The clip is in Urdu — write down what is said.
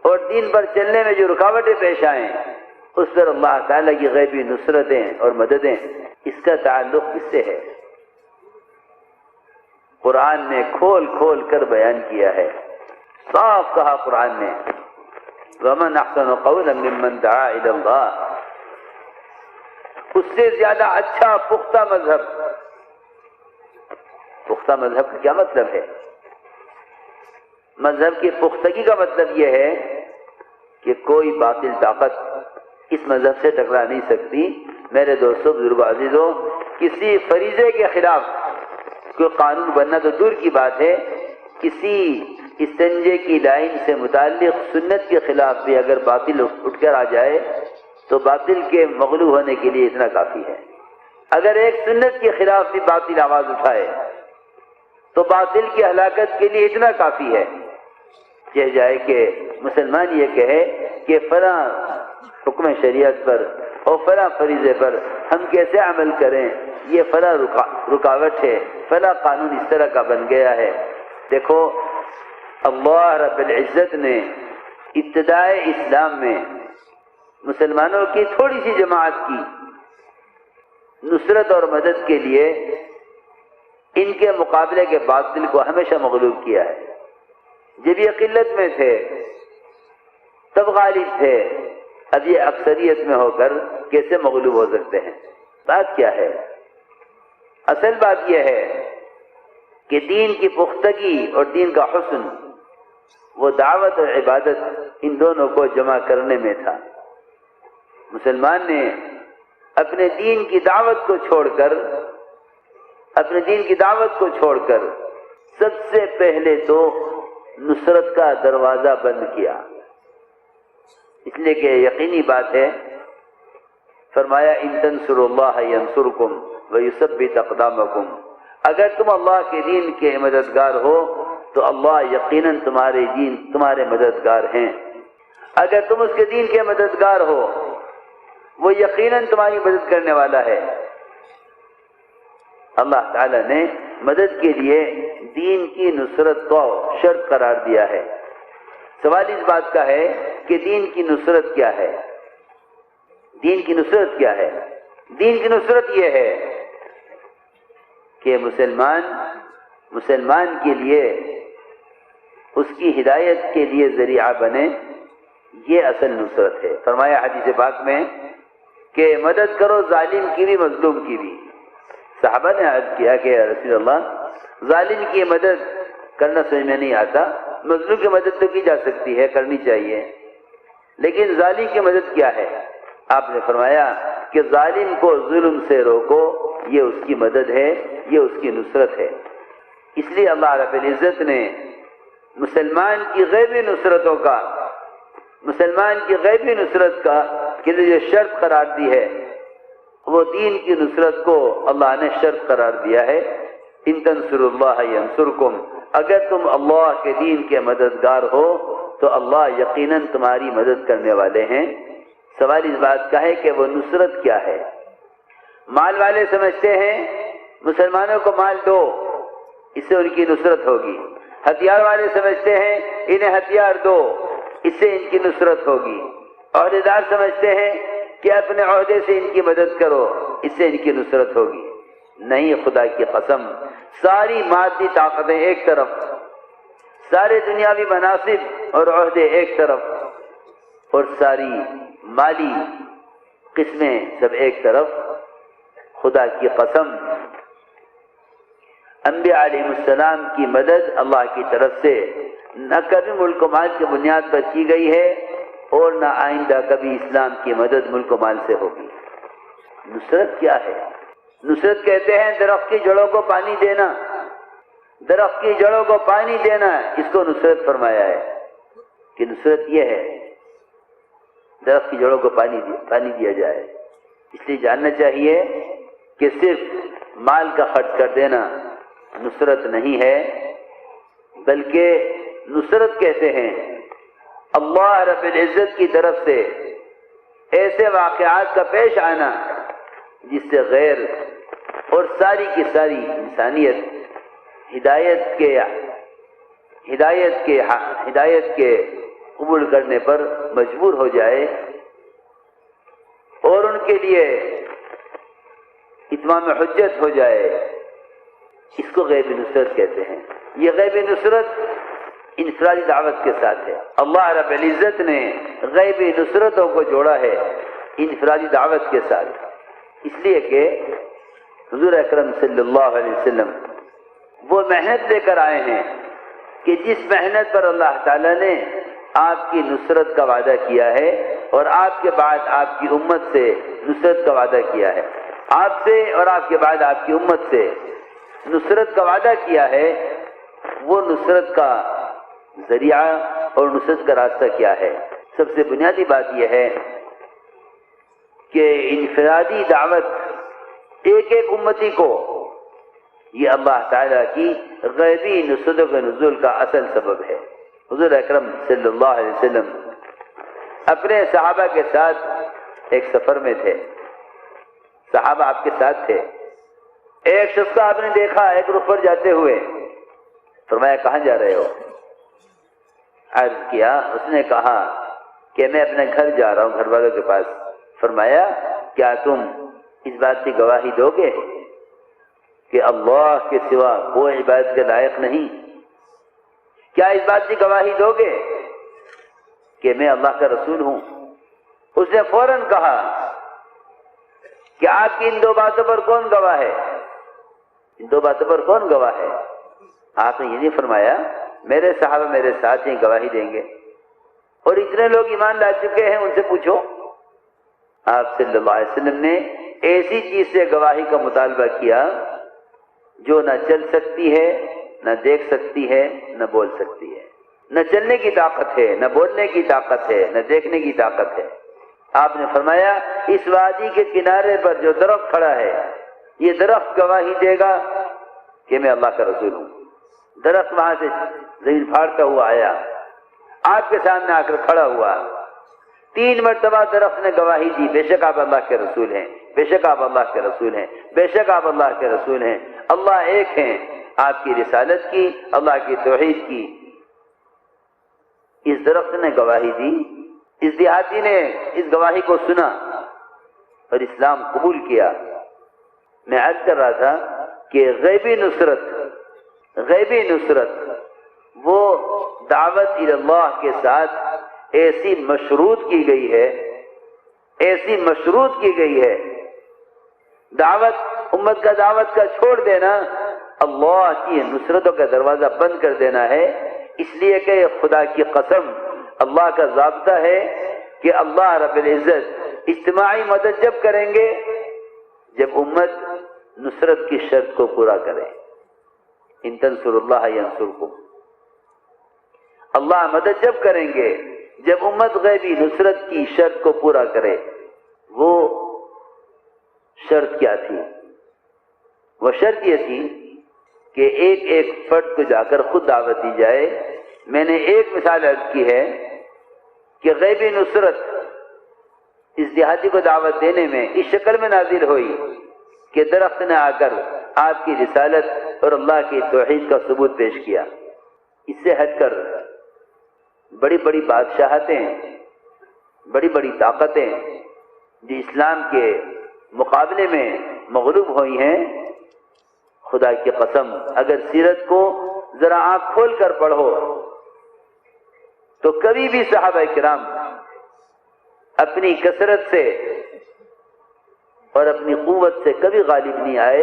اور دین پر چلنے میں جو رکاوٹیں پیش آئیں اس پر اللہ تعالیٰ کی غیبی نصرتیں اور مددیں، اس کا تعلق کس سے ہے؟ قرآن نے کھول کھول کر بیان کیا ہے، صاف کہا قرآن نے، وَمَنْ أَحْسَنُ قَوْلًا مِّمَّنْ دَعَا إِلَى اللَّهِ، اس سے زیادہ اچھا پختہ مذہب۔ پختہ مذہب کا کیا مطلب ہے؟ مذہب کی پختگی کا مطلب یہ ہے کہ کوئی باطل طاقت اس مذہب سے ٹکرا نہیں سکتی۔ میرے دوستوں، بزرگوں، عزیزوں، کسی فریضے کے خلاف کوئی قانون بننا تو دور کی بات ہے، کسی استنجے کی لائن سے متعلق سنت کے خلاف بھی اگر باطل اٹھ کر آ جائے تو باطل کے مغلوب ہونے کے لیے اتنا کافی ہے۔ اگر ایک سنت کے خلاف بھی باطل آواز اٹھائے تو باطل کی ہلاکت کے لیے اتنا کافی ہے۔ کہہ جائے کہ مسلمان یہ کہے کہ فلاں حکم شریعت پر اور فلاں فریضے پر ہم کیسے عمل کریں، یہ فلاں رکاوٹ ہے، فلاں قانون اس طرح کا بن گیا ہے۔ دیکھو، اللہ رب العزت نے ابتدائے اسلام میں مسلمانوں کی تھوڑی سی جماعت کی نصرت اور مدد کے لیے ان کے مقابلے کے باطل کو ہمیشہ مغلوب کیا ہے۔ جب یہ قلت میں تھے تب غالب تھے، اب یہ اکثریت میں ہو کر کیسے مغلوب ہو سکتے ہیں؟ بات کیا ہے؟ اصل بات یہ ہے کہ دین کی پختگی اور دین کا حسن وہ دعوت اور عبادت ان دونوں کو جمع کرنے میں تھا۔ مسلمان نے اپنے دین کی دعوت کو چھوڑ کر سب سے پہلے تو نصرت کا دروازہ بند کیا، اس لیے کہ یقینی بات ہے، فرمایا ان تنصروا اللہ ینصرکم ویثبت اقدامکم، اگر تم اللہ کے دین کے مددگار ہو تو اللہ یقیناً تمہارے مددگار ہیں، اگر تم اس کے دین کے مددگار ہو وہ یقیناً تمہاری مدد کرنے والا ہے۔ اللہ تعالیٰ نے مدد کے لیے دین کی نصرت کو شرط قرار دیا ہے۔ سوال اس بات کا ہے کہ دین کی نصرت کیا ہے؟ دین کی نصرت کیا ہے؟ دین کی نصرت یہ ہے کہ مسلمان کے لیے اس کی ہدایت کے لیے ذریعہ بنے، یہ اصل نصرت ہے۔ فرمایا حدیث پاک میں کہ مدد کرو ظالم کی بھی مظلوم کی بھی۔ صحابہ نے عرض کیا کہ رسول اللہ، ظالم کی مدد کرنا سمجھ میں نہیں آتا، مظلوم کی مدد تو کی جا سکتی ہے، کرنی چاہیے، لیکن ظالم کی مدد کیا ہے؟ آپ نے فرمایا کہ ظالم کو ظلم سے روکو، یہ اس کی مدد ہے، یہ اس کی نصرت ہے۔ اس لیے اللہ رب العزت نے مسلمان کی غیبی نصرت کا کہ جو شرط قرار دی ہے، وہ دین کی نصرت کو اللہ نے شرط قرار دیا ہے۔ ان تنصروا اللہ ینصرکم، اگر تم اللہ کے دین کے مددگار ہو تو اللہ یقیناً تمہاری مدد کرنے والے ہیں۔ سوال اس بات کا ہے کہ وہ نصرت کیا ہے؟ مال والے سمجھتے ہیں مسلمانوں کو مال دو، اس سے ان کی نصرت ہوگی۔ ہتھیار والے سمجھتے ہیں انہیں ہتھیار دو، اس سے ان کی نصرت ہوگی۔ عہدے دار سمجھتے ہیں کہ اپنے عہدے سے ان کی مدد کرو، اس سے ان کی نصرت ہوگی۔ نہیں، خدا کی قسم، ساری مادی طاقتیں ایک طرف، سارے دنیاوی مناصب اور عہدے ایک طرف، اور ساری مالی قسمیں سب ایک طرف، خدا کی قسم انبیاء علیہ السلام کی مدد اللہ کی طرف سے نہ کبھی ملک و مال کی بنیاد پر کی گئی ہے اور نہ آئندہ کبھی اسلام کی مدد ملک و مال سے ہوگی۔ نصرت کیا ہے؟ نصرت کہتے ہیں درخت کی جڑوں کو پانی دینا، درخت کی جڑوں کو پانی دینا، اس کو نصرت فرمایا ہے کہ نصرت یہ ہے درخت کی جڑوں کو پانی دیا جائے۔ اس لیے جاننا چاہیے کہ صرف مال کا خرچ کر دینا نصرت نہیں ہے، بلکہ نصرت کہتے ہیں اللہ رب العزت کی طرف سے ایسے واقعات کا پیش آنا جس سے غیر اور ساری کی ساری انسانیت ہدایت کے قبول کرنے پر مجبور ہو جائے اور ان کے لیے اتمام حجت ہو جائے، اس کو غیبی نصرت کہتے ہیں۔ یہ غیبی نصرت انفرادی دعوت کے ساتھ ہے۔ اللہ رب العزت نے غیبی نصرتوں کو جوڑا ہے انفرادی دعوت کے ساتھ، اس لیے کہ حضور اکرم صلی اللہ علیہ وسلم وہ محنت لے کر آئے ہیں کہ جس محنت پر اللہ تعالیٰ نے آپ کی نصرت کا وعدہ کیا ہے اور آپ کے بعد آپ کی امت سے نصرت کا وعدہ کیا ہے، آپ سے اور آپ کے بعد آپ کی امت سے نصرت کا وعدہ کیا ہے، وہ نصرت کا ذریعہ اور نصرت کا راستہ کیا ہے؟ سب سے بنیادی بات یہ ہے کہ انفرادی دعوت ایک ایک امتی کو یہ اللہ تعالیٰ کی غیبی نصرتوں کے نزول کا اصل سبب ہے۔ حضور اکرم صلی اللہ علیہ وسلم اپنے صحابہ کے ساتھ ایک سفر میں تھے، صحابہ آپ کے ساتھ تھے، ایک شخص آپ نے دیکھا ایک رخ پر جاتے ہوئے، فرمایا کہاں جا رہے ہو؟ عرض کیا، اس نے کہا کہ میں اپنے گھر جا رہا ہوں، گھر والوں کے پاس۔ فرمایا کیا تم اس بات کی گواہی دو گے کہ اللہ کے سوا کوئی عبادت کے لائق نہیں؟ کیا اس بات کی گواہی دو گے کہ میں اللہ کا رسول ہوں؟ اس نے فوراً کہا کہ آپ کی ان دو باتوں پر کون گواہ ہے؟ ان دو باتوں پر کون گواہ ہے؟ آپ نے یہ نہیں فرمایا میرے صحابہ میرے ساتھ ہی گواہی دیں گے، اور اتنے لوگ ایمان لا چکے ہیں ان سے پوچھو۔ آپ صلی اللہ علیہ وسلم نے ایسی چیز سے گواہی کا مطالبہ کیا جو نہ چل سکتی ہے، نہ دیکھ سکتی ہے، نہ بول سکتی ہے۔ نہ چلنے کی طاقت ہے، نہ بولنے کی طاقت ہے، نہ دیکھنے کی طاقت ہے۔ آپ نے فرمایا اس وادی کے کنارے پر جو درخت کھڑا ہے، یہ درخت گواہی دے گا کہ میں اللہ کا رسول ہوں۔ درخت وہاں سے زمین پھاڑتا ہوا آیا، آپ کے سامنے آ کر کھڑا ہوا، 3 مرتبہ درخت نے گواہی دی، بے شک آپ اللہ کے رسول ہیں، بے شک آپ اللہ کے رسول ہیں، بے شک آپ اللہ کے رسول ہیں، اللہ ایک ہیں، آپ کی رسالت کی، اللہ کی توحید کی۔ اس درخت نے گواہی دی، اس دیہاتی نے اس گواہی کو سنا اور اسلام قبول کیا۔ میں عرض کر رہا تھا کہ غیبی نصرت وہ دعوت الی اللہ کے ساتھ ایسی مشروط کی گئی ہے، دعوت امت کا دعوت کا چھوڑ دینا اللہ کی نصرتوں کا دروازہ بند کر دینا ہے، اس لیے کہ خدا کی قسم اللہ کا ضابطہ ہے کہ اللہ رب العزت اجتماعی مدد جب کریں گے جب امت نصرت کی شرط کو پورا کرے۔ ان تنصروا اللہ ینصرکم، اللہ مدد جب کریں گے جب امت غیبی نصرت کی شرط کو پورا کرے۔ وہ شرط کیا تھی؟ وہ شرط یہ تھی کہ ایک ایک فرد کو جا کر خود دعوت دی جائے۔ میں نے ایک مثال عرض کی ہے کہ غیبی نصرت اس دیہاتی کو دعوت دینے میں اس شکل میں نازل ہوئی کہ درخت نے آ کر آپ کی رسالت اور اللہ کی توحید کا ثبوت پیش کیا۔ اس سے ہٹ کر بڑی بڑی بادشاہتیں، بڑی بڑی طاقتیں جو اسلام کے مقابلے میں مغلوب ہوئی ہیں، خدا کی قسم اگر سیرت کو ذرا آنکھ کھول کر پڑھو تو کبھی بھی صحابہ کرام اپنی کثرت سے اور اپنی قوت سے کبھی غالب نہیں آئے،